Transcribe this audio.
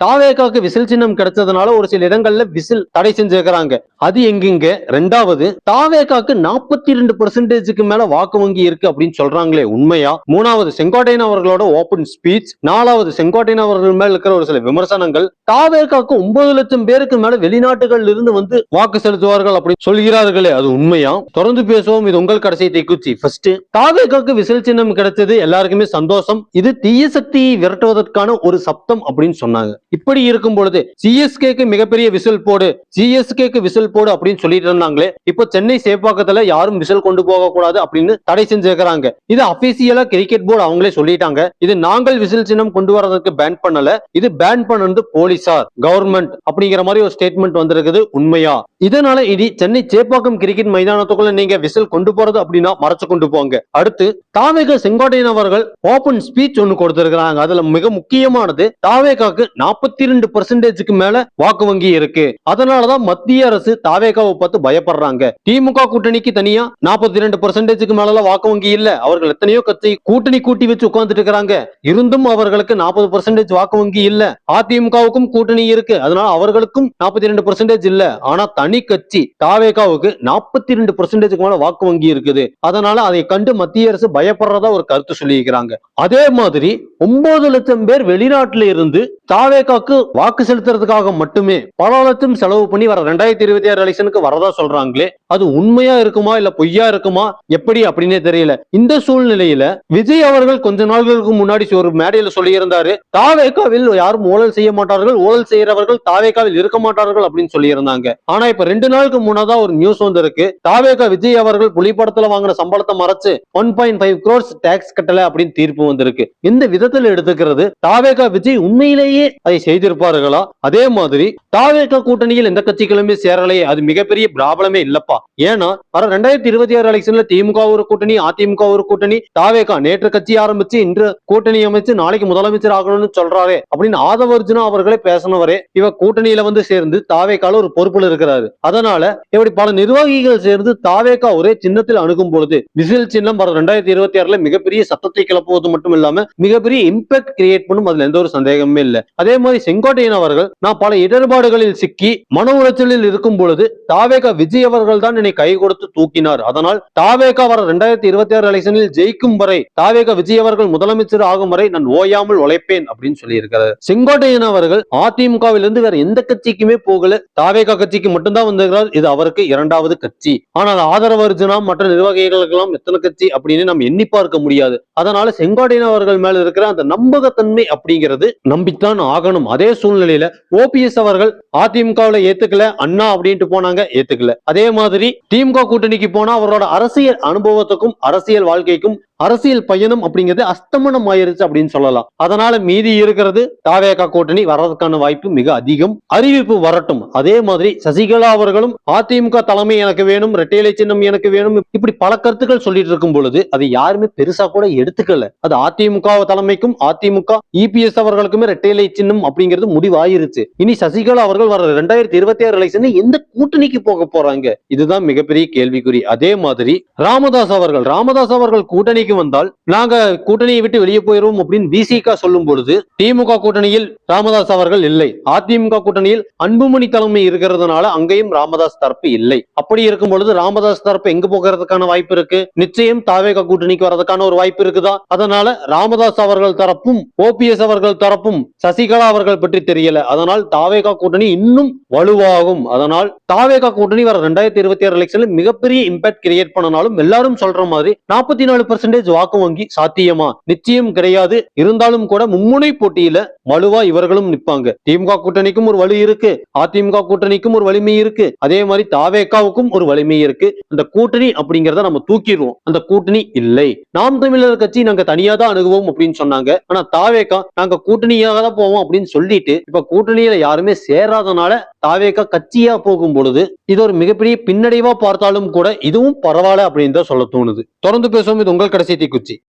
தாவேகாக்கு whistle சின்னம் கிடைச்சதுனால ஒரு சில இடங்கள்ல விசில் தடை செஞ்சிருக்கிறாங்க. அது எங்கெங்க? ரெண்டாவது, தாவேகாக்கு 42% மேல வாக்கு வங்கி இருக்கு அப்படின்னு சொல்றாங்களே, உண்மையா? மூணாவது, செங்கோட்டையன் அவர்களோட ஓபன் ஸ்பீச். நாலாவது, செங்கோட்டையன் அவர்கள் மேல இருக்கிற ஒரு சில விமர்சனங்கள். தாவேகாக்கு 9 லட்சம் பேருக்கு மேல வெளிநாட்டுகள்ல இருந்து வந்து வாக்கு செலுத்துவார்கள் அப்படின்னு சொல்கிறார்களே, அது உண்மையா? தொடர்ந்து பேசுவோம். இது உங்கள் கடைசி தீக்குச்சி. ஃபர்ஸ்ட், தாவேகாக்கு விசில் சின்னம் கிடைச்சது எல்லாருக்குமே சந்தோஷம். இது தீய சக்தியை விரட்டுவதற்கான ஒரு சப்தம் அப்படின்னு சொன்னாங்க. இப்படி இருக்கும் பொழுது சிஎஸ்கேக்கு மிகப்பெரிய விசில் போடு, சிஎஸ்கேக்கு விசில் போடு அப்படின்னு சொல்லிட்டு இருந்தாங்களே, இப்போ சென்னை சேப்பாக்கத்துல யாரும் விசில் கொண்டு போக கூடாது அப்படின்னு தடை செஞ்சிருக்கிறாங்க. இது அபிஷியலா கிரிக்கெட் போர்டு அவங்களே சொல்லிட்டாங்க. இது நாங்கள் விசில் சின்னம் கொண்டு வரதுக்கு பேன் பண்ணல, இது பேன் பண்ணது போலீசார், கவர்மெண்ட் அப்படிங்கிற மாதிரி ஒரு ஸ்டேட்மெண்ட் வந்திருக்குது. உண்மையா? இதனால இது சென்னை சேப்பாக்கம் கிரிக்கெட் மைதானத்துக்குள்ள நீங்க விசில் கொண்டு போறது அப்படின்னா மறைச்சு கொண்டு போங்க. அடுத்து, தாவேகா செங்கோட்டையன் அவர்கள் ஓபன் ஸ்பீச் ஒன்னு கொடுத்திருக்கிறாங்க. அதுல மிக முக்கியமானது, தாவேகாக்கு 42% மேல வாக்கு வங்கி இருக்கு, அதனாலதான் மத்திய அரசு தாவேகாவை பார்த்து பயப்படுறாங்க. திமுக கூட்டணிக்கு தனியா 42% மேல வாக்கு வங்கி இல்ல. அவர்கள் எத்தனையோ கட்சி கூட்டணி கூட்டி வச்சு உட்கார்ந்துட்டு இருக்காங்க. இருந்தும் அவர்களுக்கு 40% வாக்கு வங்கி இல்ல. அதிமுகவுக்கும் கூட்டணி இருக்கு, அதனால அவர்களுக்கும் 42% இல்ல. ஆனா தனி கட்சி தாவேகாவுக்கு 42% மேல வாக்கு வங்கி இருக்குது. அதனால அதை கண்டு மத்திய அரசு பயப்படுறதா ஒரு கருத்து சொல்லியிருக்கிறாங்க. அதே மாதிரி 9 லட்சம் பேர் வெளிநாட்டில இருந்து தாவேகாக்கு வாக்கு செலுத்துறதுக்காக மட்டுமே பல லட்சம் செலவு பண்ணி வர 2026 எலெக்ஷனுக்கு வரதா சொல்றாங்களே, அது உண்மையா இருக்குமா இல்ல பொய்யா இருக்குமா எப்படி அப்படின்னே தெரியல. இந்த சூழ்நிலையில விஜய் அவர்கள் கொஞ்ச நாள்களுக்கு முன்னாடி ஒரு மேடையில சொல்லி இருந்தாரு, தாவேகாவில் யாரும் ஊழல் செய்ய மாட்டார்கள், ஊழல் செய்யறவர்கள் தாவேகாவில் இருக்க மாட்டார்கள் அப்படின்னு சொல்லி இருந்தாங்க. ஆனா இப்ப 2 நாளுக்கு முன்னதான் ஒரு நியூஸ் வந்திருக்கு, தாவேகா விஜய் அவர்கள் புலிப்படத்துல வாங்கின சம்பளத்தை மறைச்சு 1.5 crores டாக்ஸ் கட்டல அப்படின்னு தீர்ப்பு வந்திருக்கு. இந்த விதத்தில் எடுத்துக்கிறது, தாவேகா விஜய் உண்மையிலேயே அதை செய்திருப்பார்களா? அதே மாதிரி தாவேகா கூட்டணியில் எந்த கட்சிகளுமே சேரலையே, அது மிகப்பெரிய ப்ராப்ளமே இல்லப்பா. ஏன்னா வர 2026 எலெக்ஷன்ல திமுக ஒரு கூட்டணி, அதிமுக ஒரு கூட்டணி, தாவேகா நேற்று கட்சி ஆரம்பிச்சு இன்று கூட்டணி அமைச்சு நாளைக்கு முதலமைச்சர் ஆகணும்னு சொல்றாரே அப்படின்னு ஆதவர்ஜுனா அவர்களே பேசினவரே இவ கூட்டணியில வந்து சேர்ந்து தாவேகால ஒரு பொறுப்புல இருக்கிறாரு. அதனால இப்படி பல நிர்வாகிகள் சேர்ந்து தாவேகா ஒரே சின்னத்தில் அணுகும் பொழுது விசில் சின்னம் வர 2026 மிகப்பெரிய சத்தத்தை கிளப்புவது மட்டும் இல்லாம மிகப்பெரிய இம்பாக்ட் கிரியேட் பண்ணும், அதுல எந்த ஒரு சந்தேகமே இல்லை. அதே மாதிரி செங்கோட்டையன் அவர்கள், நான் பல இடர்பாடுகளில் சிக்கி மன உளைச்சலில் இருக்கும் பொழுது தாவேகா விஜய் அவர்கள் தான் என்னை கை கொடுத்து தூக்கினார், அதனால் தாவேகா வர 2026 எலெக்ஷனில் ஜெயிக்கும் வரை, தாவேகா விஜய் அவர்கள் முதலமைச்சர் ஆகும் வரை நான் ஓயாமல் உழைப்பேன் அப்படின்னு சொல்லி இருக்கிறார். செங்கோட்டையன் அவர்கள் அதிமுகவில் இருந்து வேற எந்த கட்சிக்குமே போகல, தாவேகா கட்சிக்கு மட்டும்தான் வந்திருக்கிறார். இது அவருக்கு 2வது கட்சி. ஆனால் ஆதரவு அர்ஜுனா மற்ற நிர்வாகிகளுக்கெல்லாம் எத்தனை கட்சி அப்படின்னு நம்ம எண்ணி பார்க்க முடியாது. அதனால செங்கோட்டையன் அவர்கள் மேல இருக்கிற அந்த நம்பகத்தன்மை அப்படிங்கிறது நம்பித்தான் ஆகணும். அதே சூழ்நிலையில ஓபிஎஸ் அவர்கள் அதிமுகவுல ஏத்துக்கல, அண்ணா அப்படின்ட்டு போனாங்க, ஏத்துக்கல. அதே மாதிரி திமுக கூட்டணிக்கு போனா அவரோட அரசியல் அனுபவத்துக்கும் அரசியல் வாழ்க்கைக்கும் அரசியல் பயணம் அப்படிங்கிறது அஸ்தமனம் ஆயிருச்சு அப்படின்னு சொல்லலாம். அதனால மீதி இருக்கிறது தாவேகா கூட்டணி வர்றதுக்கான வாய்ப்பு மிக அதிகம். அறிவிப்பு வரட்டும். அதே மாதிரி சசிகலா அவர்களும் அதிமுக தலைமை எனக்கு வேணும், இரட்டை இலை சின்னம் எனக்கு வேணும், இப்படி பல கருத்துக்கள் சொல்லிட்டு இருக்கும் பொழுது அது யாருமே பெருசா கூட எடுத்துக்கல. அது அதிமுக தலைமைக்கும் அதிமுக இபிஎஸ் அவர்களுக்குமே இரட்டை இலை சின்னம் அப்படிங்கிறது முடிவாயிருச்சு. இனி சசிகலா அவர்கள் வர 2026 எலெக்ஷன் எந்த கூட்டணிக்கு போக போறாங்க, இதுதான் மிகப்பெரிய கேள்விக்குறி. அதே மாதிரி ராமதாஸ் அவர்கள் கூட்டணி வந்தால் நாங்க கூட்டணியை விட்டு வெளியே போயிருவோம் அப்படின்னு விசிக சொல்லும் பொழுது திமுக கூட்டணியில் ராமதாஸ் அவர்கள் இல்லை, அதிமுக கூட்டணியில் அன்புமணி தலைமை இருக்கிறதுனால அங்கேயும் ராமதாஸ் தரப்பு இல்லை. அப்படி இருக்கும் பொழுது ராமதாஸ் தரப்பு எங்க போகிறதுக்கான வாய்ப்பு இருக்கு? நிச்சயம் தாவேகா கூட்டணிக்கு வரதுக்கான ஒரு வாய்ப்பு இருக்குதா? அதனால ராமதாஸ் அவர்கள் தரப்பும் ஓபிஎஸ் அவர்கள் தரப்பும் சசிகலா அவர்கள் பற்றி தெரியல. அதனால் தாவேகா கூட்டணி இன்னும் வலுவாகும். அதனால் தாவேகா கூட்டணி வர 2026 எலெக்ஷன்ல மிகப்பெரிய இம்பாக்ட் கிரியேட் பண்ணனாலும் எல்லாரும் சொல்ற மாதிரி 44% வாக்கு வங்கி சாத்தியமா? நிச்சயம் கிடையாது. இருந்தாலும் கூட மும்முனை போட்டியில வலுவா இவர்களும் நிற்பாங்க. திமுக கூட்டணிக்கும் ஒரு வலு இருக்கு, அதிமுக கூட்டணிக்கும் ஒரு வலிமை இருக்கு, அதே மாதிரி தாவேகாவுக்கும் ஒரு வலிமை இருக்கு. அந்த கூட்டணி அப்படிங்கறத நம்ம தூக்கிடுவோம். அந்த கூட்டணி இல்லை. நாம் தமிழர் கட்சி நாங்க தனியா தான் அணுகுவோம் அப்படின்னு சொன்னாங்க. ஆனா தாவேகா நாங்க கூட்டணியாக தான் போவோம் அப்படின்னு சொல்லிட்டு இப்ப கூட்டணியில யாருமே சேராதனால தாவேகா கட்சியா போகும் பொழுது இது ஒரு மிகப்பெரிய பின்னடைவா பார்த்தாலும் கூட இதுவும் பரவாயில்ல அப்படின்னு தான் சொல்ல தோணுது. தொடர்ந்து பேசுவோம். இது உங்கள் கடைசி தீக்குச்சி.